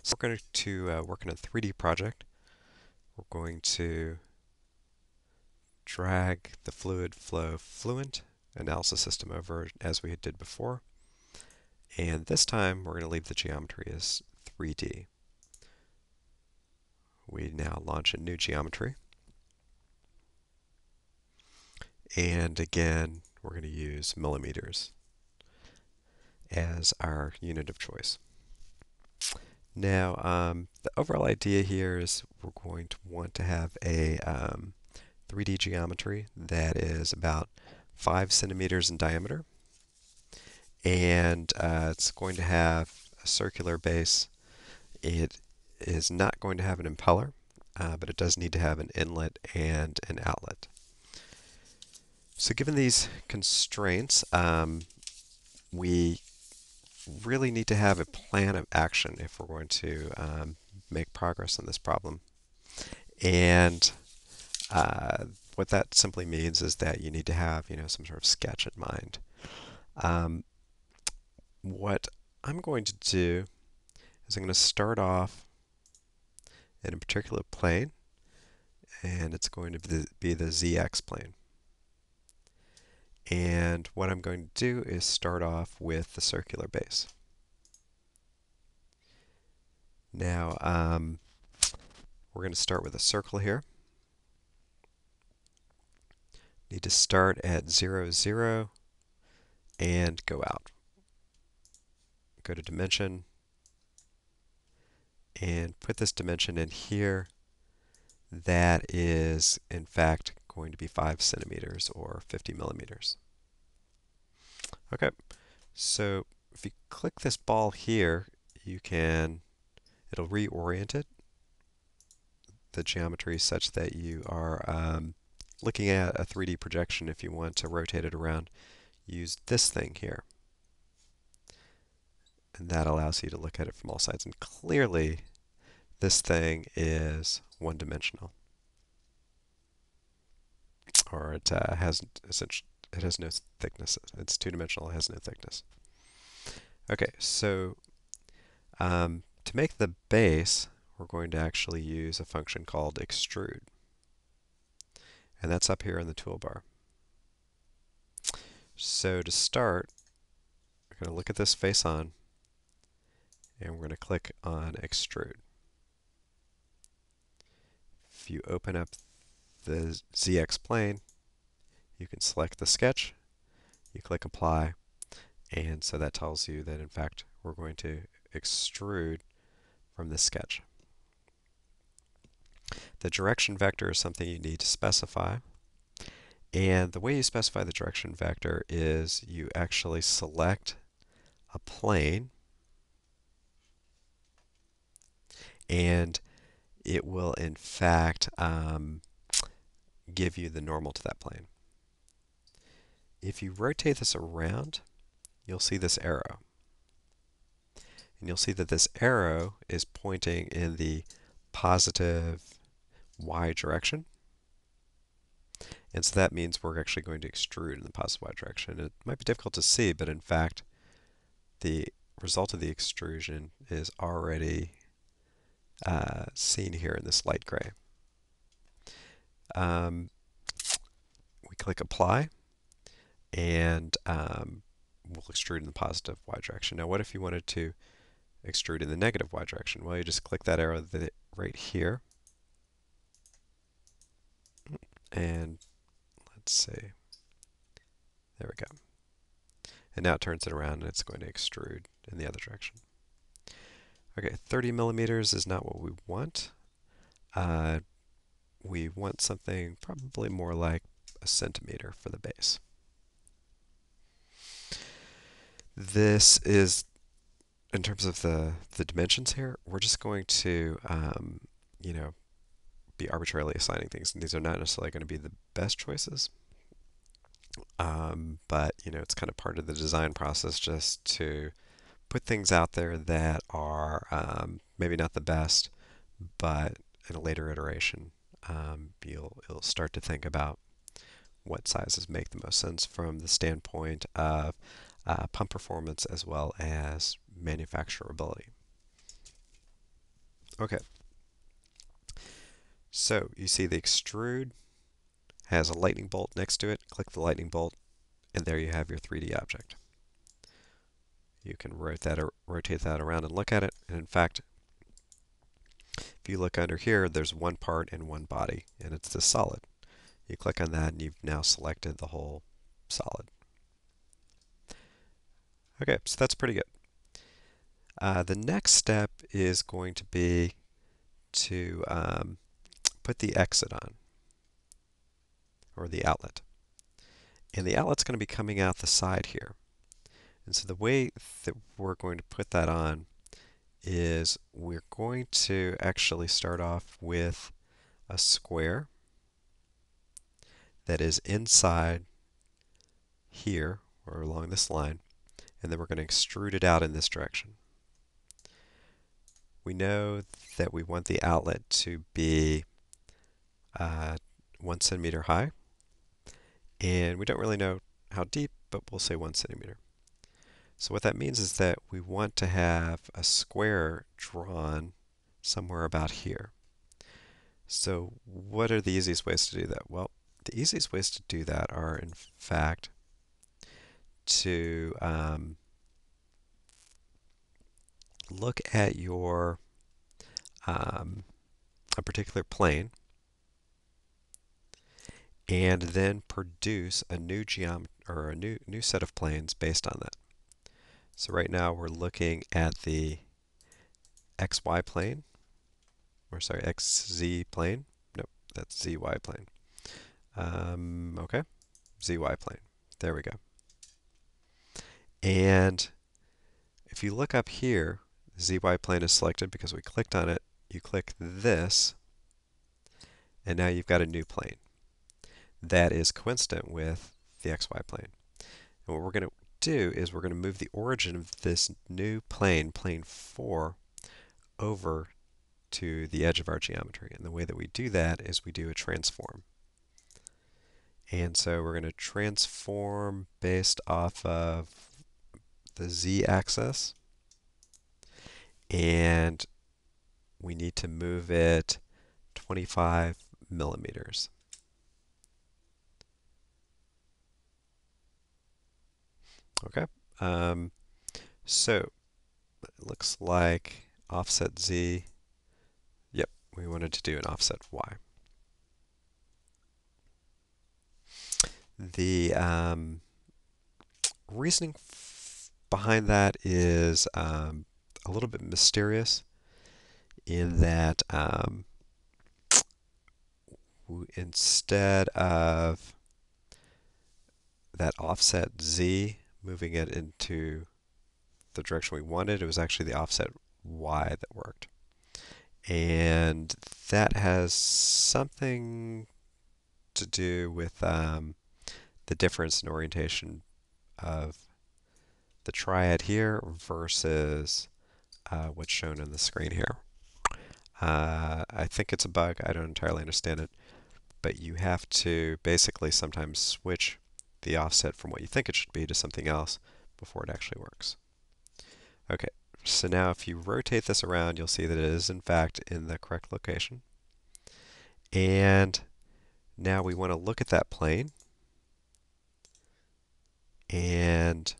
So we're going to work on a 3D project. We're going to drag the fluid flow fluent analysis system over as we did before. And this time we're going to leave the geometry as 3D. We now launch a new geometry. And again, we're going to use millimeters as our unit of choice. Now, the overall idea here is we're going to want to have a 3D geometry that is about 5 centimeters in diameter, and it's going to have a circular base. It is not going to have an impeller, but it does need to have an inlet and an outlet. So given these constraints, we really need to have a plan of action if we're going to make progress on this problem. And what that simply means is that you need to have, some sort of sketch in mind. What I'm going to do is I'm going to start off in a particular plane, and it's going to be the ZX plane. And what I'm going to do is start off with the circular base. Now, we're going to start with a circle here. Need to start at 0, 0, and go out. Go to dimension, and put this dimension in here. That is, in fact, going to be 5 centimeters or 50 millimeters. Okay, so if you click this ball here, it'll reorient it, the geometry, such that you are looking at a 3D projection. If you want to rotate it around, use this thing here. And that allows you to look at it from all sides. And clearly, this thing is one-dimensional. Or it has no thickness. It's two-dimensional, it has no thickness. Okay, so to make the base, we're going to actually use a function called Extrude. And that's up here in the toolbar. So to start, we're going to look at this face on, and we're going to click on Extrude. If you open up the ZX plane, you can select the sketch, you click Apply, and so that tells you that in fact we're going to extrude from this sketch. The direction vector is something you need to specify, and the way you specify the direction vector is you actually select a plane, and it will in fact give you the normal to that plane. If you rotate this around, you'll see this arrow. And you'll see that this arrow is pointing in the positive y direction. And so that means we're actually going to extrude in the positive y direction. It might be difficult to see, but in fact, the result of the extrusion is already seen here in this light gray. We click Apply, and we'll extrude in the positive y direction. Now, what if you wanted to extrude in the negative y direction? Well, you just click that arrow right here, and let's see. There we go. And now it turns it around, and it's going to extrude in the other direction. Okay, 30 millimeters is not what we want. We want something probably more like a centimeter for the base. This is, in terms of the dimensions here, we're just going to, be arbitrarily assigning things. And these are not necessarily going to be the best choices, but, it's kind of part of the design process just to put things out there that are maybe not the best, but in a later iteration, you'll start to think about what sizes make the most sense from the standpoint of pump performance as well as manufacturability. Okay, so you see the extrude has a lightning bolt next to it. Click the lightning bolt, and there you have your 3D object. You can rotate that around and look at it. And in fact, if you look under here, there's one part and one body, and it's the solid. You click on that, and you've now selected the whole solid. Okay, so that's pretty good. The next step is going to be to put the exit on, or the outlet. And the outlet's going to be coming out the side here. And so the way that we're going to put that on is we're going to actually start off with a square that is inside here, or along this line, and then we're going to extrude it out in this direction. We know that we want the outlet to be 1 centimeter high, and we don't really know how deep, but we'll say 1 centimeter. So what that means is that we want to have a square drawn somewhere about here. So what are the easiest ways to do that? Well, the easiest ways to do that are, in fact, to look at your a particular plane and then produce a new or a new set of planes based on that. So right now we're looking at the XY plane, or sorry, XZ plane. Nope, that's ZY plane. Okay, ZY plane. There we go. And if you look up here, the ZY plane is selected because we clicked on it. You click this, and now you've got a new plane that is coincident with the XY plane. And what we're going to do is we're going to move the origin of this new plane, plane 4, over to the edge of our geometry. And the way that we do that is we do a transform. And so we're going to transform based off of the z-axis, and we need to move it 25 millimeters. Okay, so it looks like offset z. Yep, we wanted to do an offset y. The reasoning behind that is a little bit mysterious in that instead of that offset z moving it into the direction we wanted, it was actually the offset y that worked. And that has something to do with the difference in orientation of the triad here versus what's shown on the screen here. I think it's a bug. I don't entirely understand it. But you have to basically sometimes switch the offset from what you think it should be to something else before it actually works. Okay, so now if you rotate this around, you'll see that it is in fact in the correct location. And now we want to look at that plane. And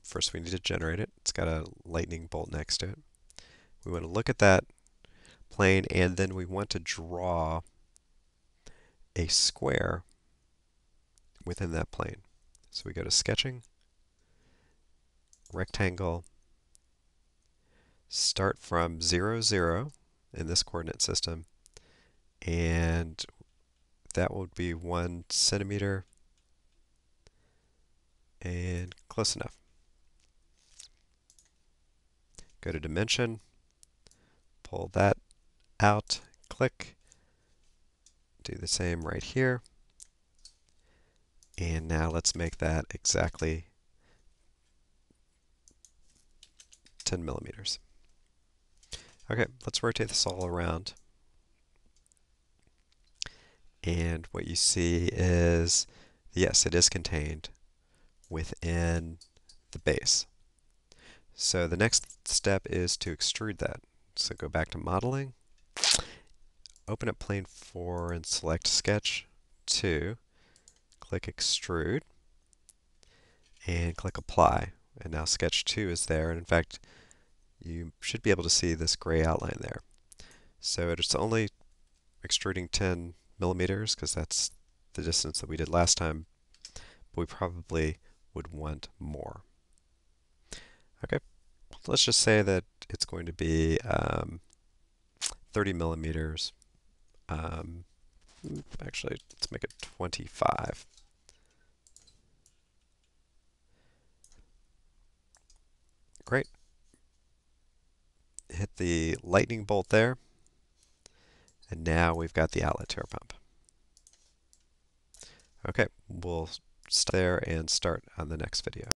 first we need to generate it. It's got a lightning bolt next to it. We want to look at that plane, and then we want to draw a square within that plane. So we go to Sketching, Rectangle, start from 0, 0 in this coordinate system, and that would be 1 centimeter, and close enough. Go to Dimension, pull that out, click, do the same right here, and now let's make that exactly 10 millimeters. Okay, let's rotate this all around. And what you see is, yes, it is contained within the base. So the next step is to extrude that. So go back to modeling, open up plane 4 and select sketch 2, click extrude, and click apply. And now sketch 2 is there, and in fact you should be able to see this gray outline there. So it's only extruding 10 millimeters because that's the distance that we did last time, but we probably would want more. Okay, let's just say that it's going to be 30 millimeters. Actually, let's make it 25. Great. Hit the lightning bolt there, and now we've got the outlet to our pump. Okay, we'll stop there and start on the next video.